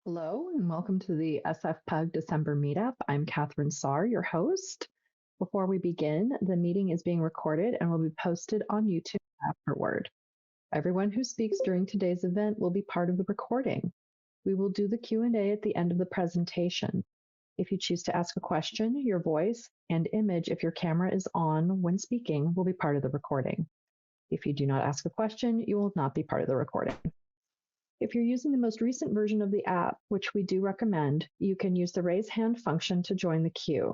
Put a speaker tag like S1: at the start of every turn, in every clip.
S1: Hello and welcome to the SFPUG December meetup. I'm Catherine Saar, your host. Before we begin, the meeting is being recorded and will be posted on YouTube afterward. Everyone who speaks during today's event will be part of the recording. We will do the Q&A at the end of the presentation. If you choose to ask a question, your voice and image, if your camera is on when speaking, will be part of the recording. If you do not ask a question, you will not be part of the recording. If you're using the most recent version of the app, which we do recommend, you can use the raise hand function to join the queue.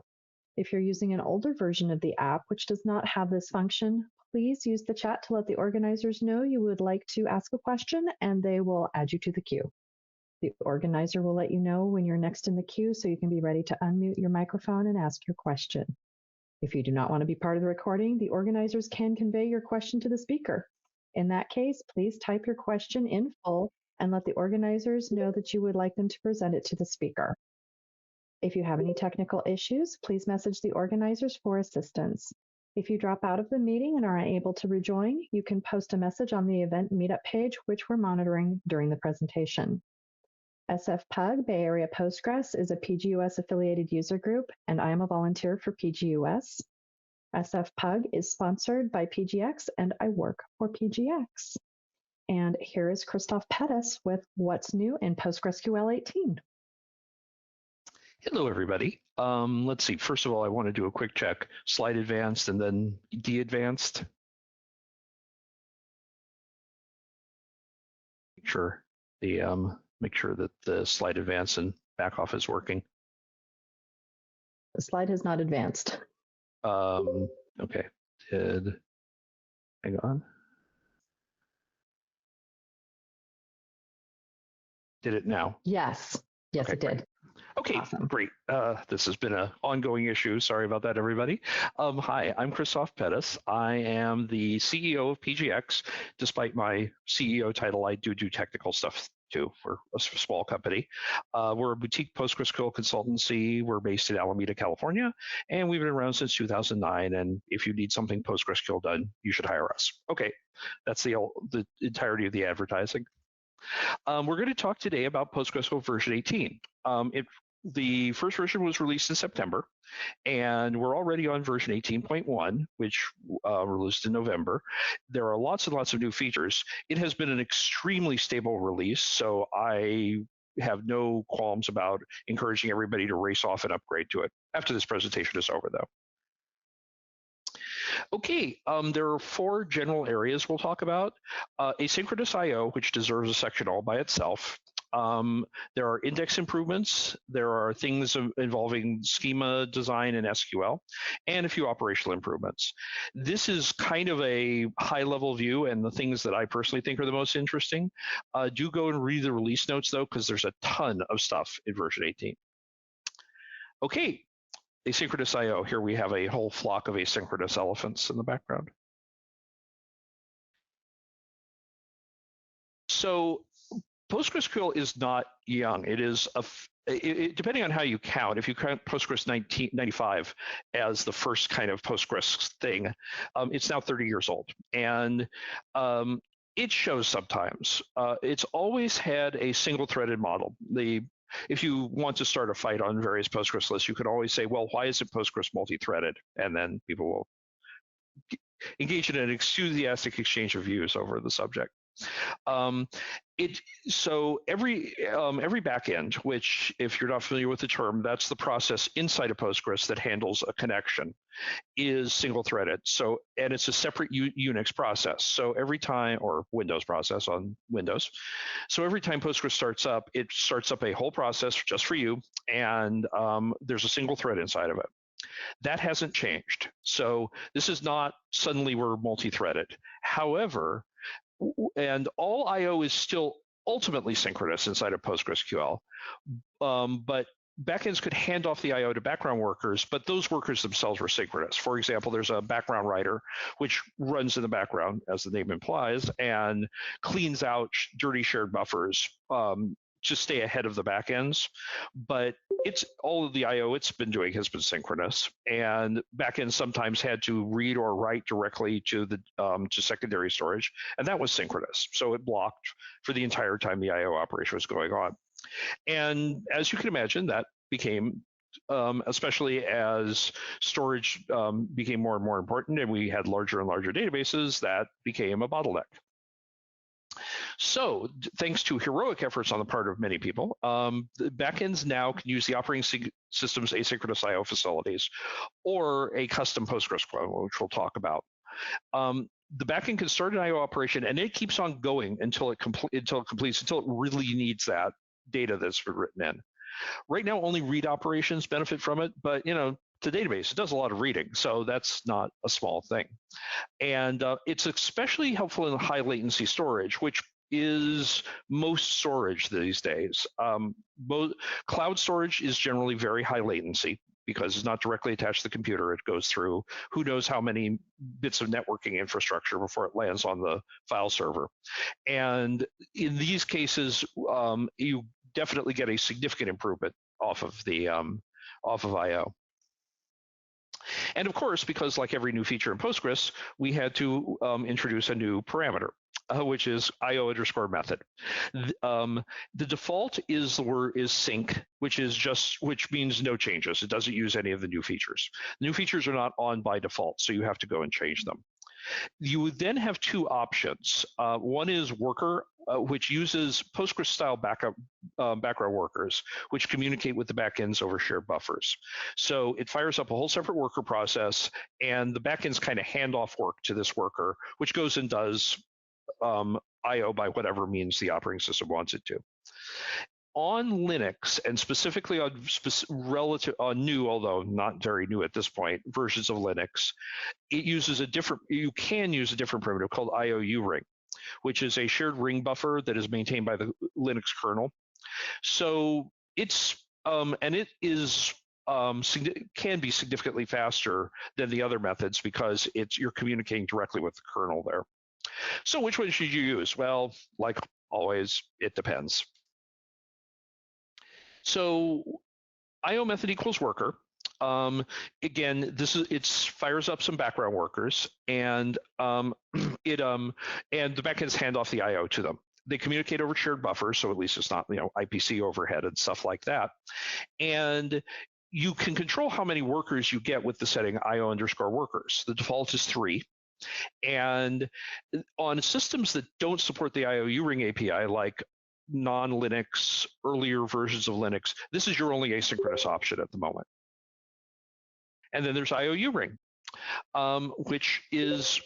S1: If you're using an older version of the app, which does not have this function, please use the chat to let the organizers know you would like to ask a question, and they will add you to the queue. The organizer will let you know when you're next in the queue so you can be ready to unmute your microphone and ask your question. If you do not want to be part of the recording, the organizers can convey your question to the speaker. In that case, please type your question in full and let the organizers know that you would like them to present it to the speaker. If you have any technical issues, please message the organizers for assistance. If you drop out of the meeting and are unable to rejoin, you can post a message on the event meetup page, which we're monitoring during the presentation. SFPUG Bay Area Postgres is a PGUS affiliated user group, and I am a volunteer for PGUS. SFPUG is sponsored by PGX, and I work for PGX. And here is Christophe Pettus with what's new in PostgreSQL 18.
S2: Hello, everybody. Let's see. First of all, I want to do a quick check. Slide advanced and then de-advanced. Make sure that the slide advance and back off is working.
S1: The slide has not advanced.
S2: Okay. Hang on. Did it now?
S1: Yes. Yes, okay, it did.
S2: Okay, awesome. Great. This has been an ongoing issue. Sorry about that, everybody. Hi, I'm Christophe Pettus. I am the CEO of PGX. Despite my CEO title, I do technical stuff too. We're a small company. We're a boutique PostgreSQL consultancy. We're based in Alameda, California, and we've been around since 2009. And if you need something PostgreSQL done, you should hire us. Okay, that's the entirety of the advertising. We're going to talk today about PostgreSQL version 18. The first version was released in September, and we're already on version 18.1, which released in November. There are lots and lots of new features. It has been an extremely stable release, so I have no qualms about encouraging everybody to race off and upgrade to it after this presentation is over, though. Okay, there are 4 general areas we'll talk about. Asynchronous I/O, which deserves a section all by itself. There are index improvements. There are things involving schema design and SQL, and a few operational improvements. This is kind of a high-level view, and the things that I personally think are the most interesting. Do go and read the release notes, though, because there's a ton of stuff in version 18. Okay. Asynchronous I/O. Here we have a whole flock of asynchronous elephants in the background. So PostgreSQL is not young. It is, depending on how you count, if you count Postgres 1995 as the first kind of Postgres thing, it's now 30 years old. And it shows sometimes. It's always had a single-threaded model. If you want to start a fight on various Postgres lists, you could always say, well, why isn't Postgres multi-threaded? And then people will engage in an enthusiastic exchange of views over the subject. So every backend, which, if you're not familiar with the term, that's the process inside of Postgres that handles a connection, is single-threaded. So, and it's a separate Unix process. So every time, or Windows process on Windows. So every time Postgres starts up, it starts up a whole process just for you, and there's a single thread inside of it. That hasn't changed. So this is not suddenly we're multi-threaded. However, and all I/O is still ultimately synchronous inside of PostgreSQL, but backends could hand off the I/O to background workers, but those workers themselves were synchronous. For example, there's a background writer, which runs in the background, as the name implies, and cleans out dirty shared buffers just stay ahead of the backends, but it's all of the I/O it's been doing has been synchronous, and backends sometimes had to read or write directly to the to secondary storage, and that was synchronous. So it blocked for the entire time the I/O operation was going on. And as you can imagine, that became especially as storage became more and more important, and we had larger and larger databases, that became a bottleneck. So, thanks to heroic efforts on the part of many people, the backends now can use the operating system's asynchronous I/O facilities, or a custom PostgreSQL, which we'll talk about. The backend can start an I/O operation, and it keeps on going until it completes, until it really needs that data that's been written in. Right now, only read operations benefit from it, but the database, it does a lot of reading, so that's not a small thing. And it's especially helpful in high latency storage, which is most storage these days. Cloud storage is generally very high latency because it's not directly attached to the computer. It goes through who knows how many bits of networking infrastructure before it lands on the file server. And in these cases, you definitely get a significant improvement off of the off of I/O. And of course, because like every new feature in Postgres, we had to introduce a new parameter, which is IO_method. The default is sync, which means no changes. It doesn't use any of the new features. The new features are not on by default, so you have to go and change them. You would then have two options. One is worker, which uses Postgres-style background workers, which communicate with the backends over shared buffers. So it fires up a whole separate worker process, and the backends kind of hand off work to this worker, which goes and does I/O by whatever means the operating system wants it to. On Linux, and specifically on new, although not very new at this point, versions of Linux, you can use a different primitive called IOU ring, which is a shared ring buffer that is maintained by the Linux kernel. So it's and it is can be significantly faster than the other methods because you're communicating directly with the kernel there. So which one should you use? Well, like always, it depends. So IO method equals worker. Again, it fires up some background workers, and and the backends hand off the IO to them. They communicate over shared buffers, so at least it's not IPC overhead and stuff like that. And you can control how many workers you get with the setting IO_workers. The default is 3. And on systems that don't support the IOU ring API, like non-Linux, earlier versions of Linux, this is your only asynchronous option at the moment. And then there's IOU ring, which is,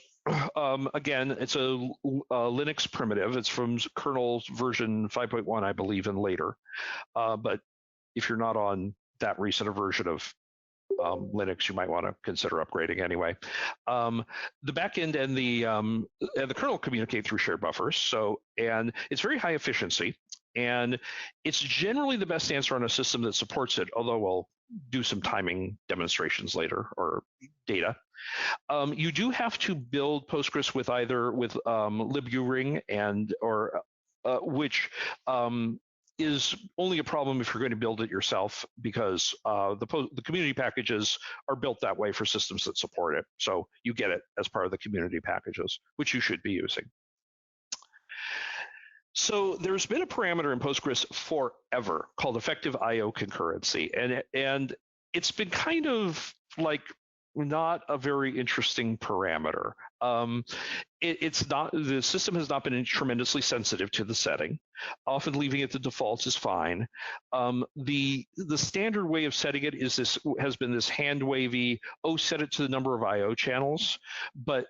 S2: again, it's a Linux primitive. It's from kernel version 5.1, I believe, and later. But if you're not on that recent a version of Linux, you might want to consider upgrading anyway. The backend and the kernel communicate through shared buffers. And it's very high efficiency, and it's generally the best answer on a system that supports it. Although we'll do some timing demonstrations later, or data. You do have to build Postgres with either liburing which is only a problem if you're going to build it yourself, because the community packages are built that way for systems that support it. So you get it as part of the community packages, which you should be using. So there's been a parameter in Postgres forever called effective IO concurrency, and it's been kind of like not a very interesting parameter. It's not, the system has not been tremendously sensitive to the setting. Often leaving it to defaults is fine. The standard way of setting it has been this hand wavy, set it to the number of IO channels, but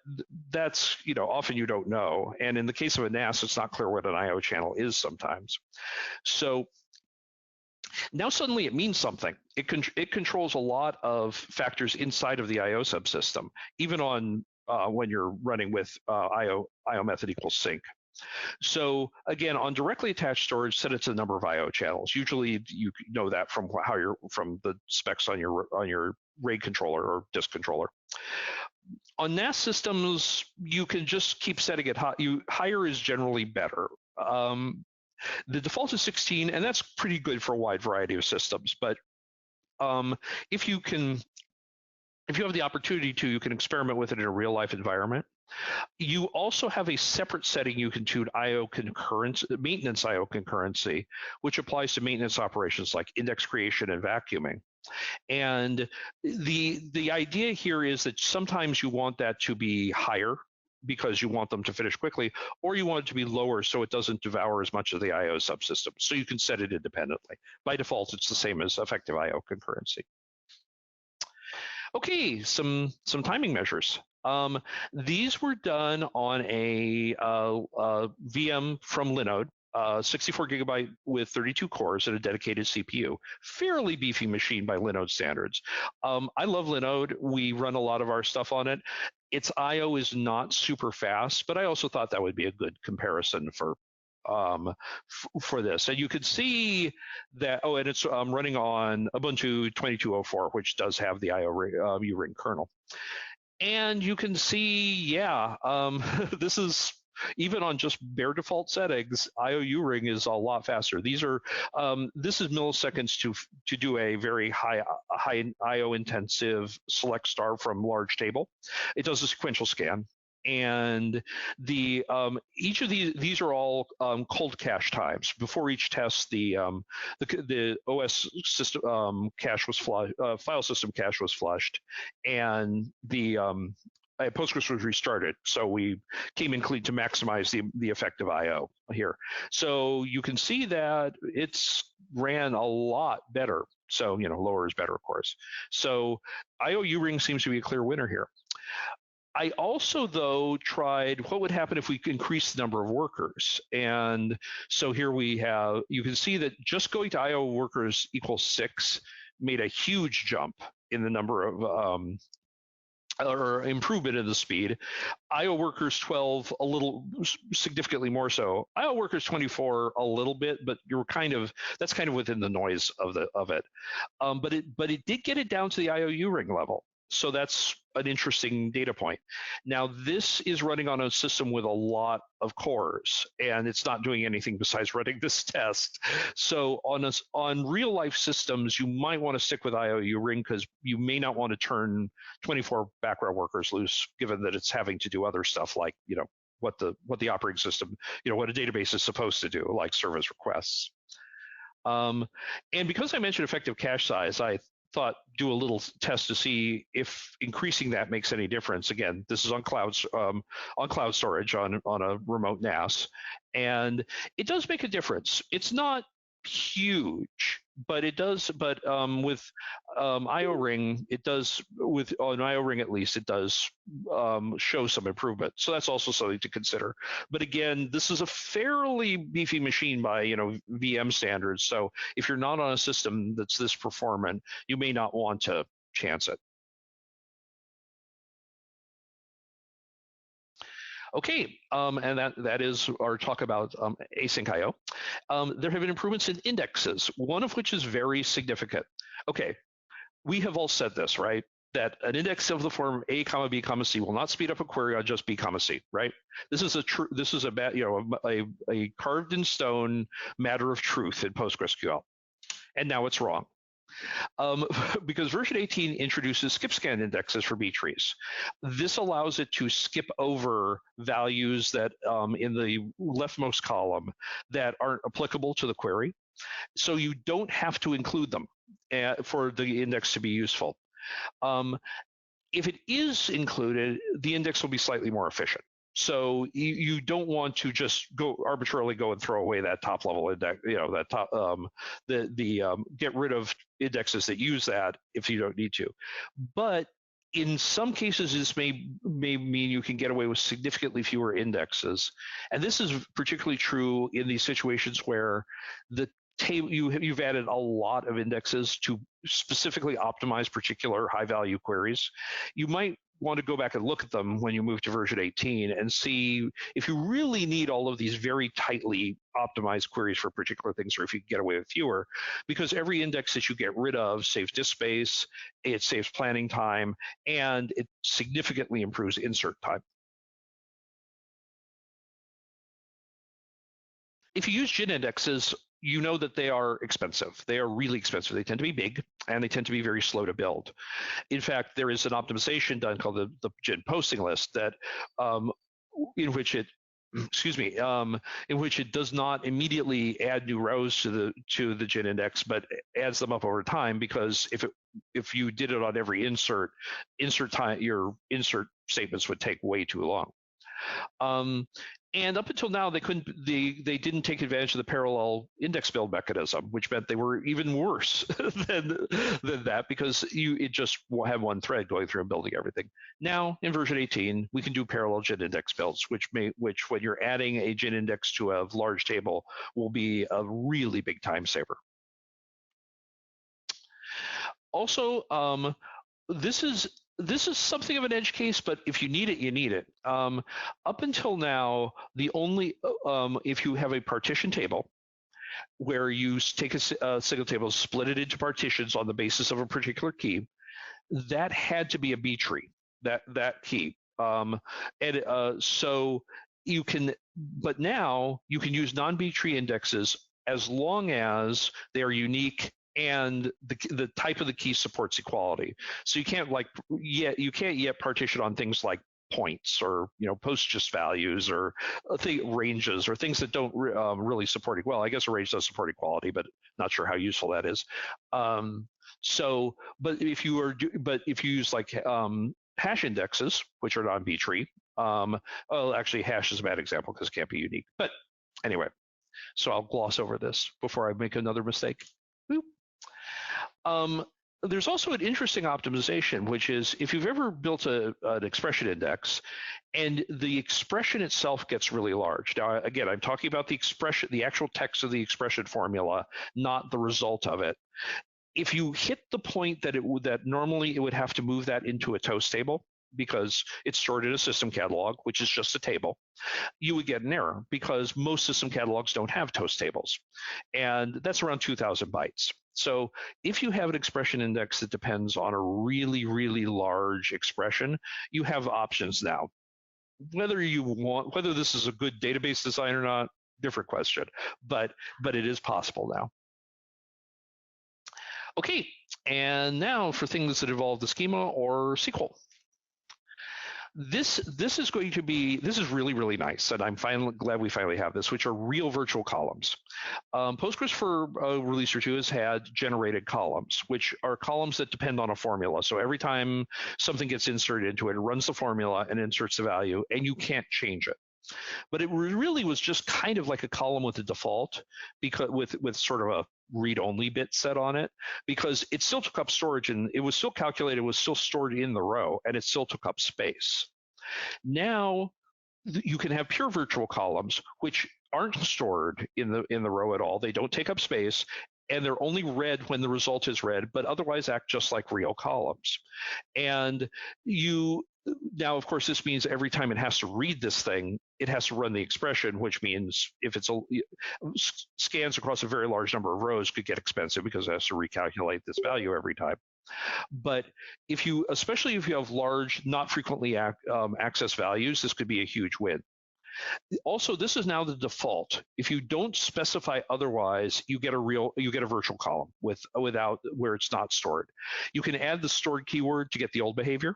S2: that's, often you don't know. And in the case of a NAS, it's not clear what an IO channel is sometimes. So now suddenly it means something. It controls a lot of factors inside of the IO subsystem, even on when you're running with IO method equals sync. So again, on directly attached storage, set it to the number of IO channels. Usually you know that from the specs on your RAID controller or disk controller. On NAS systems, you can just keep setting it high. Higher is generally better. The default is 16, and that's pretty good for a wide variety of systems. But if you have the opportunity to, you can experiment with it in a real life environment. You also have a separate setting you can tune IO concurrency, maintenance IO concurrency, which applies to maintenance operations like index creation and vacuuming. And the idea here is that sometimes you want that to be higher because you want them to finish quickly, or you want it to be lower so it doesn't devour as much of the IO subsystem. So you can set it independently. By default, it's the same as effective IO concurrency. Okay, some timing measures. These were done on a VM from Linode, 64 gigabyte with 32 cores and a dedicated CPU. Fairly beefy machine by Linode standards. I love Linode. We run a lot of our stuff on it. Its I/O is not super fast, but I also thought that would be a good comparison for this. And you could see that, and it's running on Ubuntu 2204, which does have the IO U-ring kernel. And you can see, yeah, this is, even on just bare default settings, IO U-ring is a lot faster. These are, this is milliseconds to do a very high IO intensive select star from large table. It does a sequential scan. And the each of these are all cold cache times. Before each test, the OS system cache was flushed, file system cache was flushed, and the Postgres was restarted. So we came in clean to maximize the effective I/O here. So you can see that it's ran a lot better. So lower is better, of course. So IO U-ring seems to be a clear winner here. I also, though, tried what would happen if we increase the number of workers. And so here we have, you can see that just going to IO workers equals 6 made a huge jump in the number of, or improvement in the speed. IO workers 12, a little significantly more so. IO workers 24, a little bit, but that's kind of within the noise of it. But it did get it down to the IO U-ring level. So that's an interesting data point. Now, this is running on a system with a lot of cores, and it's not doing anything besides running this test. So on real life systems, you might want to stick with IO U-ring because you may not want to turn 24 background workers loose, given that it's having to do other stuff like what the operating system, what a database is supposed to do, like service requests. And because I mentioned effective cache size, I thought do a little test to see if increasing that makes any difference. Again, this is on cloud storage on a remote NAS, and it does make a difference. It's not huge, but it does. But with IO ring, it does. On IO ring, at least, it does show some improvement. So that's also something to consider. But again, this is a fairly beefy machine by VM standards. So if you're not on a system that's this performant, you may not want to chance it. Okay, and that is our talk about async IO. There have been improvements in indexes, one of which is very significant. Okay, we have all said this, right? That an index of the form A, B, C will not speed up a query on just B, C, right? This is a carved in stone matter of truth in PostgreSQL, and now it's wrong. Because version 18 introduces skip scan indexes for B trees. This allows it to skip over values that in the leftmost column that aren't applicable to the query. So you don't have to include them for the index to be useful. If it is included, the index will be slightly more efficient. So you don't want to just arbitrarily go and throw away that top level index, that top get rid of indexes that use that if you don't need to. But in some cases, this may mean you can get away with significantly fewer indexes, and this is particularly true in these situations where the table you've added a lot of indexes to specifically optimize particular high-value queries. You might want to go back and look at them when you move to version 18 and see if you really need all of these very tightly optimized queries for particular things, or if you can get away with fewer, because every index that you get rid of saves disk space, it saves planning time, and it significantly improves insert time. if you use GIN indexes, you know that they are expensive. They are really expensive. They tend to be big, and they tend to be very slow to build. In fact, there is an optimization done called the GIN posting list that in which it in which it does not immediately add new rows to the GIN index, but adds them up over time, because if you did it on every insert time, your insert statements would take way too long. And up until now, they didn't take advantage of the parallel index build mechanism, which meant they were even worse than that, because it just had one thread going through and building everything. Now in version 18, we can do parallel GIN index builds, which when you're adding a GIN index to a large table will be a really big time saver. Also, this is something of an edge case, but if you need it, you need it. Up until now, the only if you have a partition table where you take a single table, split it into partitions on the basis of a particular key, that had to be a B tree. That key, so you can. But now you can use non-B tree indexes as long as they are unique and the type of the key supports equality. So you can't yet partition on things like points or post just values or ranges or things that don't really support equality. Well, I guess a range does support equality, but not sure how useful that is. But if you use like hash indexes, which are non-B tree, well, actually hash is a bad example because it can't be unique. But anyway, so I'll gloss over this before I make another mistake. There's also an interesting optimization, which is if you've ever built an expression index and the expression itself gets really large. Now, again, I'm talking about the expression, the actual text of the expression formula, not the result of it. If you hit the point that normally it would have to move that into a toast table because it's stored in a system catalog, which is just a table, you would get an error because most system catalogs don't have toast tables. And that's around 2,000 bytes. So if you have an expression index that depends on a really, really large expression, you have options now. Whether this is a good database design or not, different question, but it is possible now. Okay, and now for things that involve the schema or SQL. This is really, really nice, and I'm glad we finally have this, which are real virtual columns. Postgres for a release or two has had generated columns, which are columns that depend on a formula. So every time something gets inserted into it, it runs the formula and inserts the value, and you can't change it. But it really was just kind of like a column with a default, because with sort of a read-only bit set on it, because it still took up storage and it was still calculated, it was still stored in the row, and it still took up space. Now you can have pure virtual columns, which aren't stored in the row at all. They don't take up space, and they're only read when the result is read, but otherwise act just like real columns. And now, of course, this means every time it has to read this thing, it has to run the expression, which means if it's scans across a very large number of rows could get expensive because it has to recalculate this value every time. But especially if you have large, not frequently accessed values, this could be a huge win. Also, this is now the default. If you don't specify otherwise, you get a virtual column without where it's not stored. You can add the stored keyword to get the old behavior.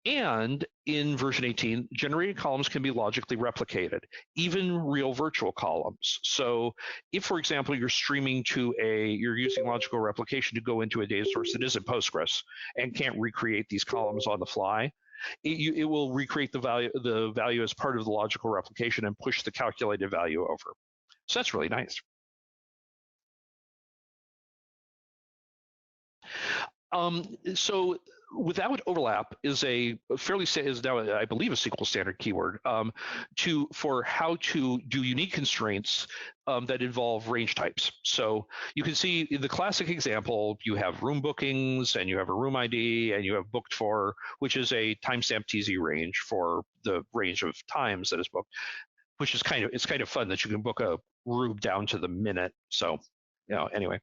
S2: And in version 18, generated columns can be logically replicated, even real virtual columns. So if, for example, you're using logical replication to go into a data source that isn't Postgres and can't recreate these columns on the fly, it will recreate the value as part of the logical replication and push the calculated value over. So that's really nice. So without overlap is now, I believe, a SQL standard keyword for how to do unique constraints that involve range types. So you can see in the classic example, you have room bookings and you have a room ID and you have booked for, which is a timestamp TZ range for the range of times that is booked, which is it's kind of fun that you can book a room down to the minute. So anyway.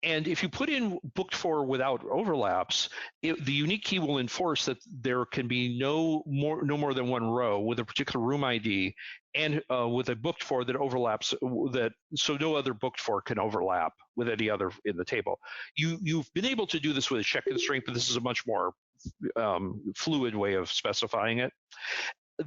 S2: And if you put in booked for without overlaps, the unique key will enforce that there can be no more than one row with a particular room ID, and with a booked for that overlaps so no other booked for can overlap with any other in the table. You've been able to do this with a check constraint, but this is a much more fluid way of specifying it.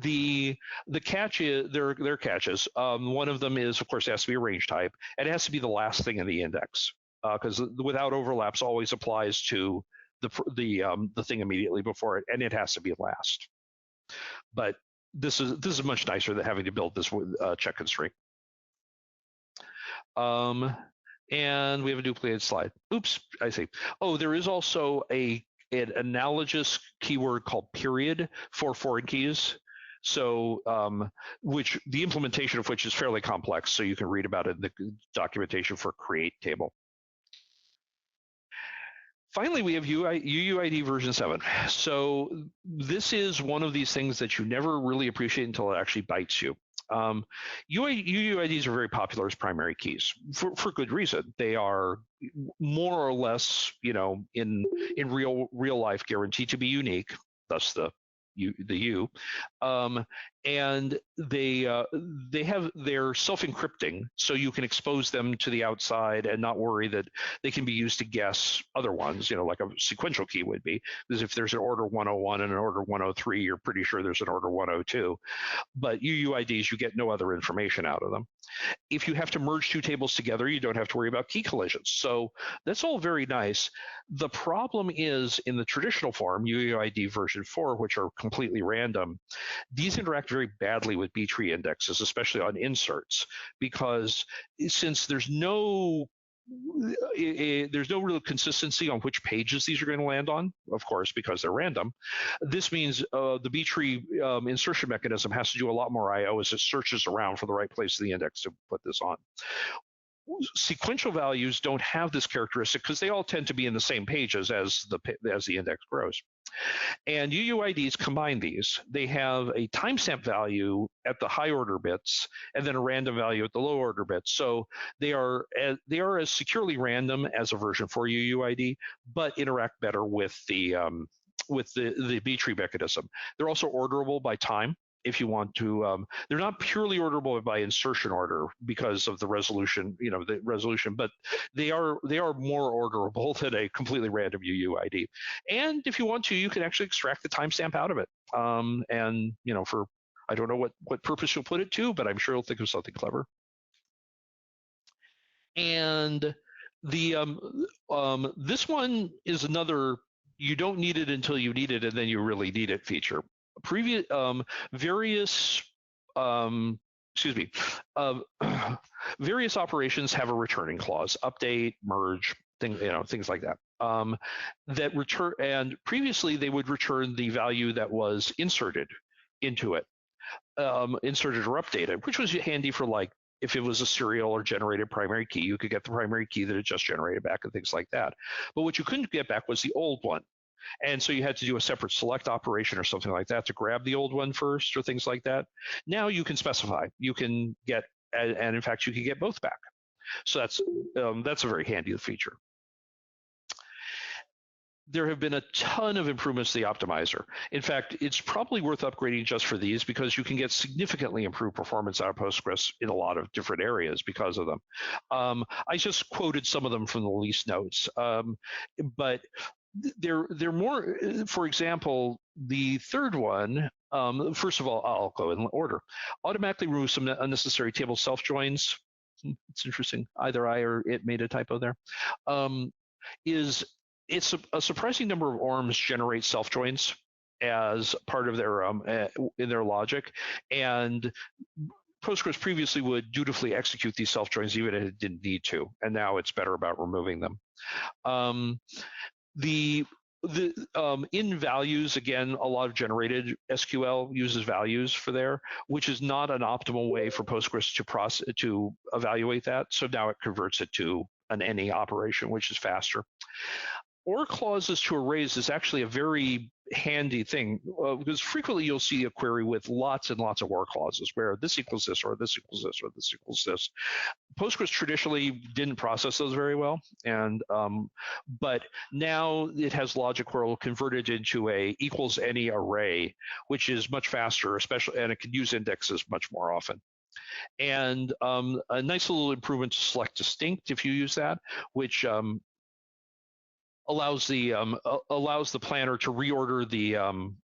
S2: The catch is there are catches. One of them is, of course, it has to be a range type, and it has to be the last thing in the index, because without overlaps always applies to the thing immediately before it, and it has to be last. But this is much nicer than having to build this with check constraint. And we have a duplicated slide. Oops, I see. Oh, there is also an analogous keyword called period for foreign keys. So, which the implementation of which is fairly complex, so you can read about it in the documentation for create table. Finally, we have UUID version 7. So this is one of these things that you never really appreciate until it actually bites you. UUIDs are very popular as primary keys for good reason. They are more or less, in real life guaranteed to be unique, thus the U, and they're self-encrypting, so you can expose them to the outside and not worry that they can be used to guess other ones, like a sequential key would be, because if there's an order 101 and an order 103, you're pretty sure there's an order 102. But UUIDs, you get no other information out of them. If you have to merge two tables together, you don't have to worry about key collisions. So that's all very nice. The problem is in the traditional form, UUID version 4, which are completely random, these interact very badly with B-tree indexes, especially on inserts, because since there's no real consistency on which pages these are going to land on, of course, because they're random. This means the B-tree insertion mechanism has to do a lot more I/O as it searches around for the right place in the index to put this on. Sequential values don't have this characteristic because they all tend to be in the same pages as the index grows. And UUIDs combine these. They have a timestamp value at the high order bits and then a random value at the low order bits. So they are as securely random as a version 4 UUID, but interact better with the B-tree mechanism. They're also orderable by time. If you want to, they're not purely orderable by insertion order because of the resolution, but they are more orderable than a completely random UUID. And if you want to, you can actually extract the timestamp out of it. And for I don't know what purpose you'll put it to, but I'm sure you'll think of something clever. And the this one is another you don't need it until you need it, and then you really need it feature. Various operations have a returning clause, update, merge, things like that. That return, and previously they would return the value that was inserted into it, inserted or updated, which was handy for if it was a serial or generated primary key, you could get the primary key that it just generated back and things like that. But what you couldn't get back was the old one. And so you had to do a separate select operation or something like that to grab the old one first or things like that. Now you can specify. You can get, and in fact, you can get both back. So that's a very handy feature. There have been a ton of improvements to the optimizer. In fact, it's probably worth upgrading just for these because you can get significantly improved performance out of Postgres in a lot of different areas because of them. I just quoted some of them from the release notes, but they're more, for example, the third one, first of all, I'll go in order. Automatically remove some unnecessary table self-joins. It's interesting. Either I or it made a typo there. It's a surprising number of ORMs generate self-joins as part of their in their logic, and Postgres previously would dutifully execute these self-joins even if it didn't need to, and now it's better about removing them. In values, again, a lot of generated SQL uses values for there, which is not an optimal way for Postgres to evaluate that. So now it converts it to an any operation, which is faster. Or clauses to arrays is actually a very handy thing because frequently you'll see a query with lots and lots of or clauses where this equals this or this equals this or this equals this. Postgres traditionally didn't process those very well, and but now it has logic where it'll convert it into a equals any array, which is much faster, especially, and it can use indexes much more often. And a nice little improvement to select distinct if you use that, which allows the planner to reorder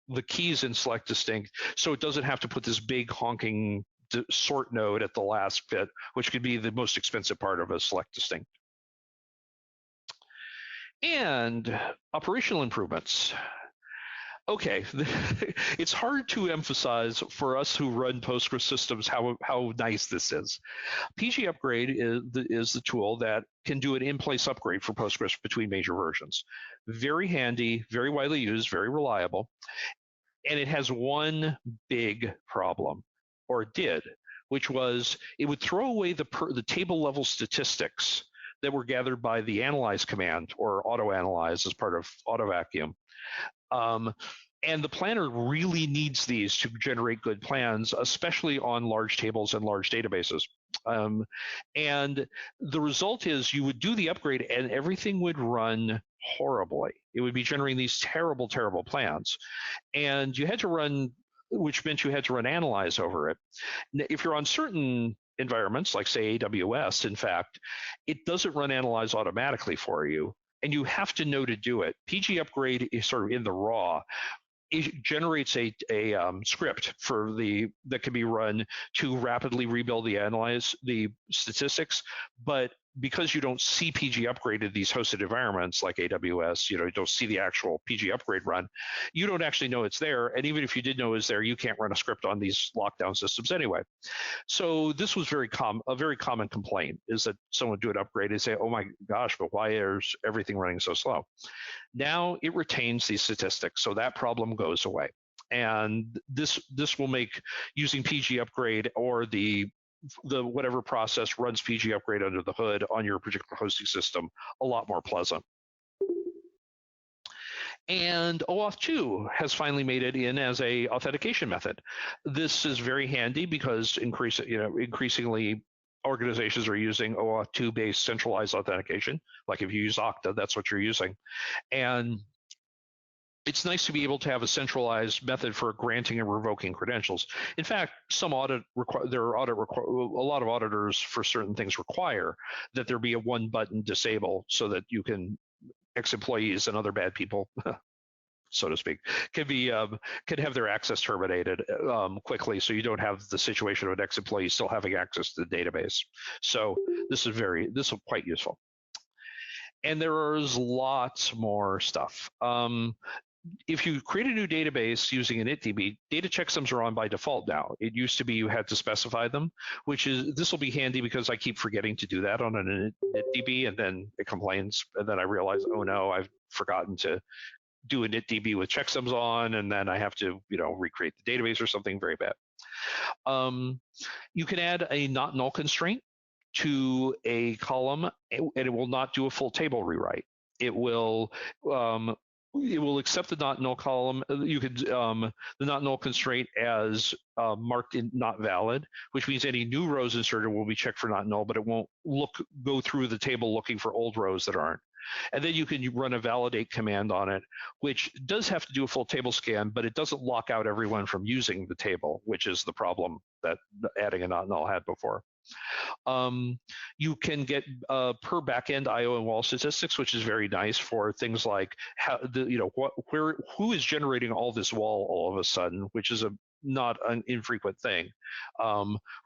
S2: the keys in select distinct, so it doesn't have to put this big honking sort node at the last bit, which could be the most expensive part of a select distinct. And operational improvements. Okay, it's hard to emphasize for us who run Postgres systems how nice this is. PG Upgrade is the tool that can do an in-place upgrade for Postgres between major versions. Very handy, very widely used, very reliable, and it has one big problem, or it did, which was it would throw away the table level statistics that were gathered by the analyze command or auto analyze as part of auto vacuum. And the planner really needs these to generate good plans, especially on large tables and large databases. And the result is you would do the upgrade and everything would run horribly. It would be generating these terrible, terrible plans. And you had to run, which meant you had to run analyze over it. If you're on certain environments, like say AWS, in fact, it doesn't run analyze automatically for you, and you have to know to do it. PG Upgrade is sort of in the raw. It generates a script that can be run to rapidly rebuild the statistics, but because you don't see PG Upgrade in these hosted environments like AWS, you don't see the actual PG Upgrade run, you don't actually know it's there, and even if you did know it's there, you can't run a script on these lockdown systems anyway. So this was a very common complaint, is that someone would do an upgrade and say, oh my gosh, but why is everything running so slow? Now it retains these statistics, so that problem goes away. And this will make using PG Upgrade or the whatever process runs PG Upgrade under the hood on your particular hosting system a lot more pleasant. And OAuth 2 has finally made it in as a authentication method. This is very handy because increasingly organizations are using OAuth 2 based centralized authentication. Like if you use Okta, that's what you're using. And it's nice to be able to have a centralized method for granting and revoking credentials. In fact, a lot of auditors for certain things require that there be a one button disable so that you can ex-employees and other bad people, so to speak, can have their access terminated quickly, so you don't have the situation of an ex-employee still having access to the database. So this is quite useful. And there is lots more stuff. If you create a new database using an ItDB, data checksums are on by default now. It used to be you had to specify them, this will be handy because I keep forgetting to do that on an ItDB, and then it complains, and then I realize, oh no, I've forgotten to do an ItDB with checksums on, and then I have to recreate the database or something very bad. You can add a not null constraint to a column, and it will not do a full table rewrite. It will accept the not null column. You could the not null constraint as marked in not valid, which means any new rows inserted will be checked for not null, but it won't go through the table looking for old rows that aren't. And then you can run a validate command on it, which does have to do a full table scan, but it doesn't lock out everyone from using the table, which is the problem that adding a not null had before. You can get per backend IO and wall statistics, which is very nice for things like who is generating all this wall all of a sudden, which is not an infrequent thing.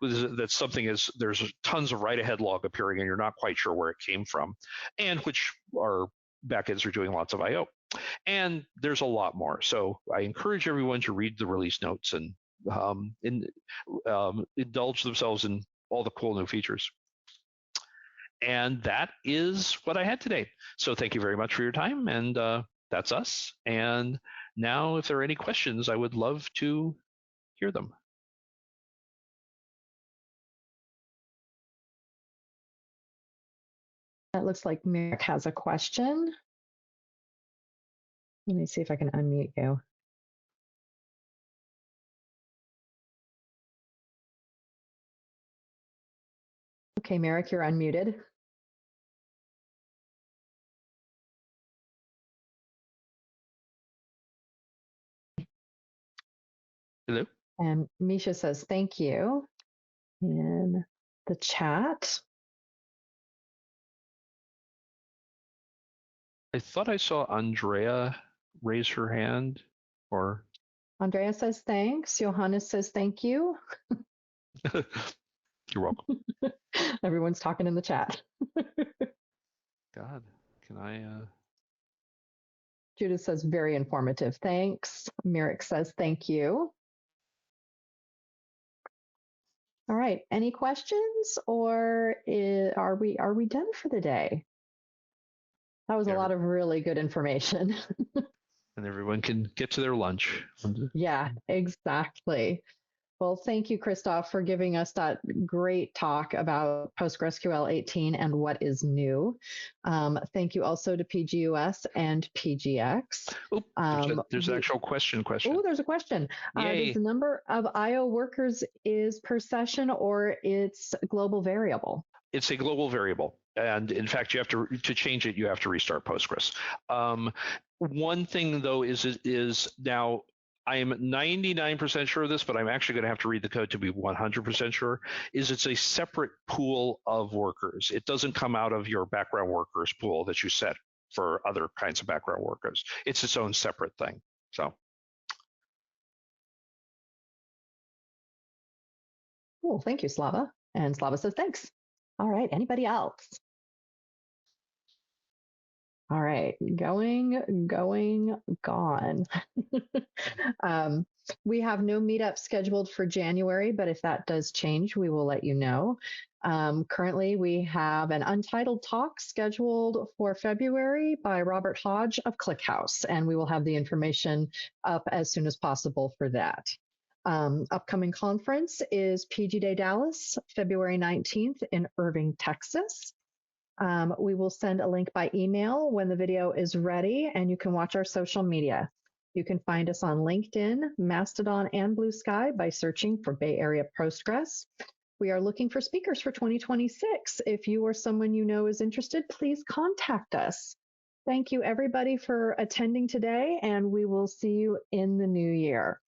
S2: That's something there's tons of write-ahead log appearing, and you're not quite sure where it came from, and which our backends are doing lots of IO. And there's a lot more. So I encourage everyone to read the release notes and indulge themselves in all the cool new features. And that is what I had today. So thank you very much for your time, and that's us. And now, if there are any questions, I would love to hear them.
S1: It looks like Merrick has a question. Let me see if I can unmute you. Okay, Merrick, you're unmuted.
S2: Hello?
S1: And Misha says, thank you in the chat.
S2: I thought I saw Andrea raise her hand, or
S1: Andrea says, thanks. Johannes says, thank you.
S2: you're welcome.
S1: Everyone's talking in the chat.
S2: God, can I?
S1: Judith says, very informative. Thanks. Merrick says, thank you. All right. Any questions, or are we done for the day? That was a lot of really good information.
S2: And everyone can get to their lunch.
S1: Yeah, exactly. Well, thank you, Christophe, for giving us that great talk about PostgreSQL 18 and what is new. Thank you also to PGUS and PGX.
S2: There's an actual question.
S1: Oh, there's a question. Does the number of IO workers is per session or it's global variable?
S2: It's a global variable. And in fact, you have to change it, you have to restart Postgres. One thing, though, is now I am 99% sure of this, but I'm actually going to have to read the code to be 100% sure, is it's a separate pool of workers. It doesn't come out of your background workers pool that you set for other kinds of background workers. It's its own separate thing. So.
S1: Cool. Thank you, Slava. And Slava says thanks. All right. Anybody else? All right, gone. We have no meetup scheduled for January, but if that does change, we will let you know. Currently, we have an untitled talk scheduled for February by Robert Hodge of ClickHouse, and we will have the information up as soon as possible for that. Upcoming conference is PG Day Dallas, February 19th in Irving, Texas. We will send a link by email when the video is ready, and you can watch our social media. You can find us on LinkedIn, Mastodon, and Blue Sky by searching for Bay Area Postgres. We are looking for speakers for 2026. If you or someone you know is interested, please contact us. Thank you, everybody, for attending today, and we will see you in the new year.